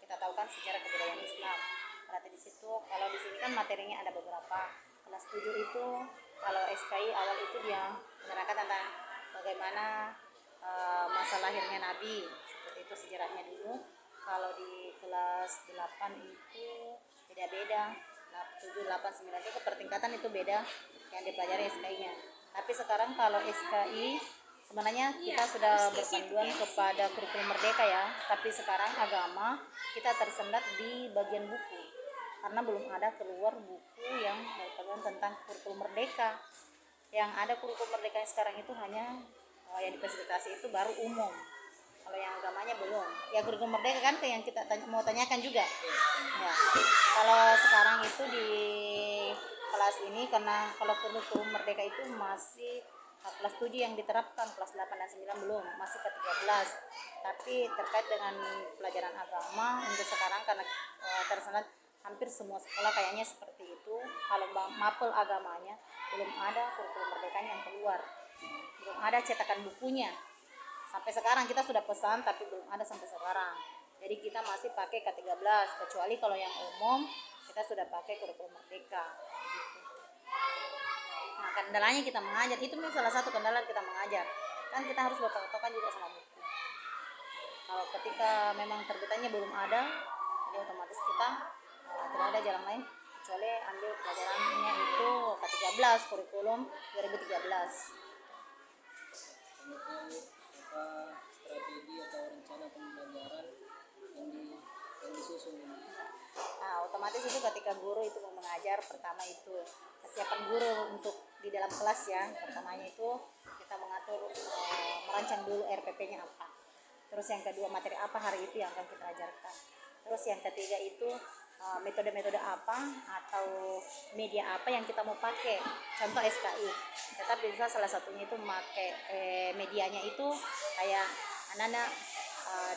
kita tahu kan sejarah kebudayaan Islam. Berarti di situ, kalau di sini kan materinya ada beberapa. Kelas 7 itu kalau SKI awal itu dia menerangkan tentang bagaimana masa lahirnya Nabi, seperti itu sejarahnya dulu. Kalau di kelas 8 itu beda-beda, 7, 8, 9 itu pertingkatan itu beda yang dipelajari SKI-nya. Tapi sekarang kalau SKI sebenarnya kita sudah berpanduan kepada kurikulum merdeka ya, tapi sekarang agama kita tersendat di bagian buku karena belum ada keluar buku yang berpanduan tentang kurikulum merdeka. Yang ada kurikulum merdeka yang sekarang itu hanya yang difasilitasi itu baru umum, kalau yang agamanya belum. Ya kurikulum merdeka kan yang kita mau tanyakan juga ya. Kalau sekarang itu di kelas ini, karena kalau kurikulum merdeka itu masih kelas 7 yang diterapkan, kelas 8 dan 9 belum, masih ke 13. Tapi terkait dengan pelajaran agama untuk sekarang karena tersendat hampir semua sekolah kayaknya seperti itu. Kalau mapel agamanya belum ada kurikulum merdekanya yang keluar, belum ada cetakan bukunya. Sampai sekarang kita sudah pesan tapi belum ada sampai sekarang. Jadi kita masih pakai K13, kecuali kalau yang umum kita sudah pakai kurikulum merdeka gitu. Nah, kendalanya kita mengajar, itu salah satu kendala kita mengajar. Kan kita harus berpatokan juga sama buku. Kalau ketika memang terbitannya belum ada, jadi otomatis kita tidak ada jalan lain kecuali ambil pelajarannya itu K13 kurikulum 2013. Apa strategi atau rencana pembelajaran yang disusun? Nah, otomatis itu ketika guru itu mau mengajar, pertama itu kesiapan guru untuk di dalam kelas ya. Pertamanya itu kita mengatur merancang dulu RPP-nya apa. Terus yang kedua materi apa hari itu yang akan kita ajarkan. Terus yang ketiga itu metode-metode apa atau media apa yang kita mau pakai, contoh SKI. Tetapi bisa salah satunya itu memakai medianya itu kayak anak-anak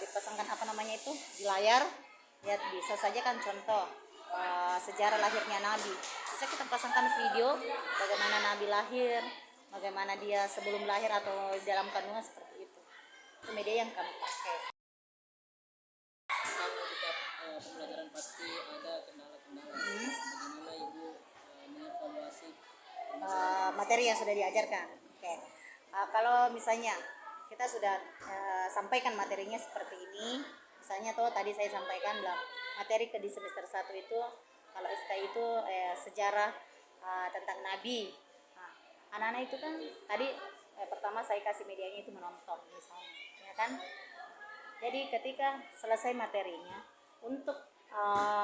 dipasangkan apa namanya itu di layar ya, bisa saja kan contoh sejarah lahirnya Nabi, bisa kita pasangkan video bagaimana Nabi lahir, bagaimana dia sebelum lahir atau dalam kandungan, seperti itu media yang kami pakai. Pembelajaran pasti ada kendala-kendala. Bagaimana Ibu mengevaluasi materi yang sudah diajarkan? Oke. Kalau misalnya kita sudah sampaikan materinya seperti ini, misalnya tuh tadi saya sampaikan materi di semester 1 itu kalau SKI itu sejarah tentang Nabi. Nah, anak-anak itu kan tadi pertama saya kasih medianya itu menonton misalnya, ya kan? Jadi ketika selesai materinya, untuk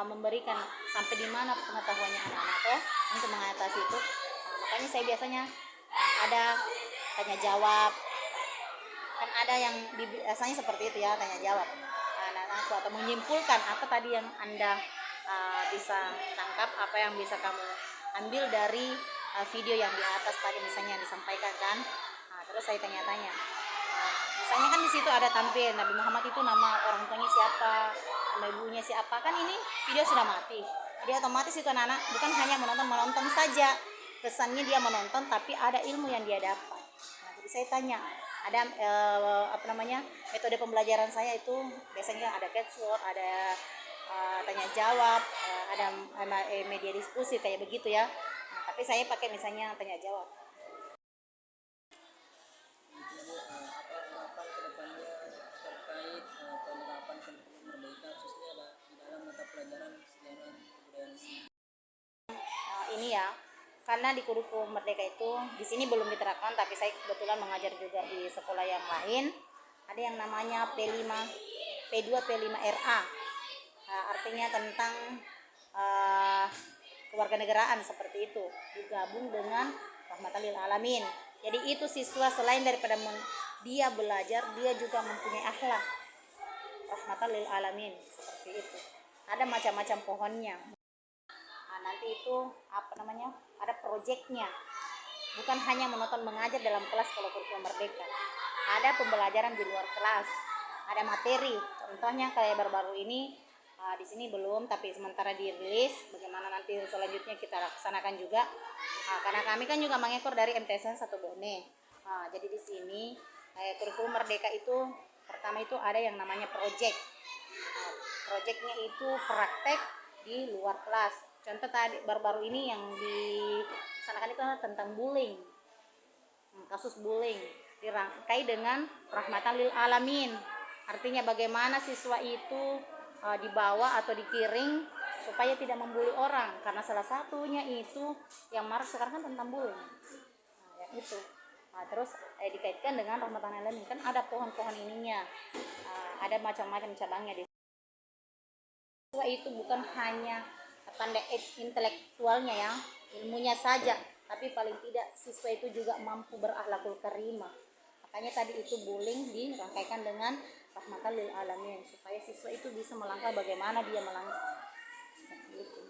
memberikan sampai di mana pengetahuannya anak-anak untuk mengatasi itu, makanya saya biasanya ada tanya jawab, kan ada yang biasanya seperti itu ya, tanya jawab anak-anak atau menyimpulkan apa tadi yang Anda bisa tangkap, apa yang bisa kamu ambil dari video yang di atas tadi misalnya yang disampaikan kan. Nah, terus saya tanya-tanya, misalnya kan di situ ada tampil Nabi Muhammad itu nama orang tuanya siapa, nama ibunya siapa, kan ini video sudah mati. Jadi otomatis itu anak-anak bukan hanya menonton saja, kesannya dia menonton tapi ada ilmu yang dia dapat. Nah, jadi saya tanya, ada metode pembelajaran saya itu biasanya ada catchword, ada tanya jawab, ada media diskusi kayak begitu ya. Nah, tapi saya pakai misalnya tanya jawab. harapan kedepannya terkait penerapan kurikulum merdeka khususnya di dalam mata pelajaran sejarah kebudayaan Islam? Ini ya, karena di kurikulum merdeka itu di sini belum diterapkan, tapi saya kebetulan mengajar juga di sekolah yang lain. Ada yang namanya P5, P2, P5RA. Artinya tentang kewarganegaraan seperti itu, digabung dengan rahmatan lil alamin. Jadi itu siswa selain daripada dia belajar, dia juga mempunyai akhlak rahmatan lil alamin, seperti itu. Ada macam-macam pohonnya. Nanti itu ada proyeknya, bukan hanya menonton mengajar dalam kelas kalau kurikulum merdeka, ada pembelajaran di luar kelas, ada materi. Contohnya kayak baru-baru ini di sini belum, tapi sementara dirilis, bagaimana nanti selanjutnya kita laksanakan juga. Karena kami kan juga mengekor dari MTSN 1 Bone. Jadi di sini kurikulum merdeka itu pertama itu ada yang namanya proyek. proyeknya itu praktek di luar kelas. Contoh tadi baru-baru ini yang disanakan itu adalah tentang bullying, kasus bullying dirangkai dengan rahmatan lil alamin. Artinya bagaimana siswa itu dibawa atau dikiring supaya tidak membuli orang, karena salah satunya itu yang marak sekarang kan tentang bullying. Nah, yang itu. Nah, terus dikaitkan dengan rahmatan lil alamin, kan ada pohon-pohon ininya, ada macam-macam cabangnya di siswa itu bukan hanya pandai intelektualnya ya, ilmunya saja, tapi paling tidak siswa itu juga mampu berakhlakul karimah. Makanya tadi itu bullying dirangkaikan dengan rahmatan lil alamin supaya siswa itu bisa melangkah bagaimana dia melangkah. Seperti itu.